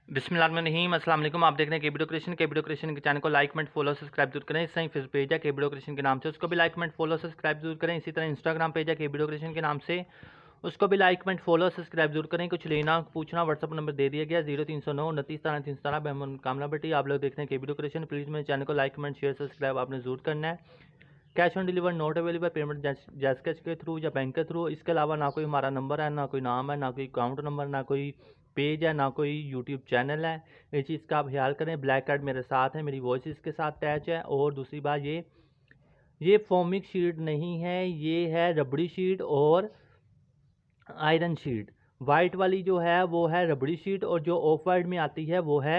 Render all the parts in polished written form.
बिस्मिल्लाहिर्रहमानिर्रहीम अस्सलाम वालेकुम। आप देख रहे हैं केबी क्रिएशन के चैनल को लाइक कमेंट फॉलो सब्सक्राइब जरूर करें। इस फेस पेज है केबी क्रिएशन के नाम से, उसको भी लाइक कमेंट फॉलो सब्सक्राइब जरूर करें। इसी तरह इंस्टाग्राम पेज है केबी क्रिएशन के नाम से, उसको भी लाइक कमेंट फॉलो सब्सक्राइब जरूर करें। कुछ लेना पूछना व्हाट्सअप नंबर दे दिया गया 0309 29 13 317 बेहमन कामना बेटी। आप लोग देख रहे हैं केबी क्रिएशन, प्लीज़ मेरे चैनल को लाइक कमेंट शेयर सब्सक्राइब आपने जरूर करना है। Cash on deliver not available, payment जैस कैश के थ्रू या बैंक के थ्रू। इसके अलावा ना कोई हमारा नंबर है, ना कोई नाम है, ना कोई अकाउंट नंबर, ना कोई पेज है, ना कोई यूट्यूब चैनल है। इस चीज़ का आप ख्याल करें। ब्लैक कार्ड मेरे साथ है, मेरी वॉइस इसके साथ अटैच है। और दूसरी बात ये फॉर्मिक शीट नहीं है, ये है रबड़ी शीट और आयरन शीट। वाइट वाली जो है वो है रबड़ी शीट और जो ऑफ वाइट में आती है वो है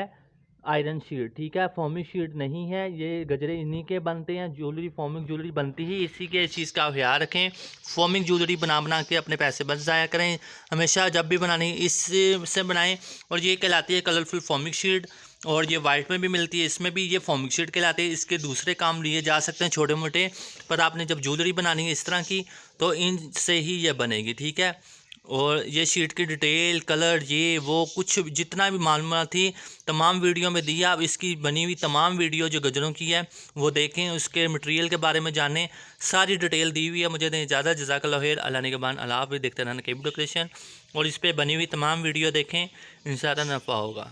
आयरन शीट। ठीक है, फॉर्मिक शीट नहीं है। ये गजरे इन्हीं के बनते हैं, ज्वेलरी फॉर्मिक ज्वेलरी बनती ही इसी के। इस चीज़ का ख्याल रखें। फॉर्मिक ज्वेलरी बना के अपने पैसे बच जाया करें। हमेशा जब भी बनानी इससे बनाएं। और ये कहलाती है कलरफुल फॉर्मिक शीट। और ये वाइट में भी मिलती है, इसमें भी ये फॉर्मिक शीट कहलाती है। इसके दूसरे काम लिए जा सकते हैं छोटे मोटे, पर आपने जब ज्वेलरी बनानी है इस तरह की तो इनसे ही ये बनेगी। ठीक है, और ये शीट की डिटेल कलर ये वो कुछ जितना भी मालूमात थी तमाम वीडियो में दी है। आप इसकी बनी हुई तमाम वीडियो जो गजरों की है वो देखें, उसके मटेरियल के बारे में जानें, सारी डिटेल दी हुई है। मुझे दें इजाज़त, जज़ाकल्लाह खैर, अल्लाह निगहबान, अल्लाह हाफ़िज़। देखते रहना केबी क्रिएशन और इस पर बनी हुई तमाम वीडियो देखें, इंशाअल्लाह नफ़ा होगा।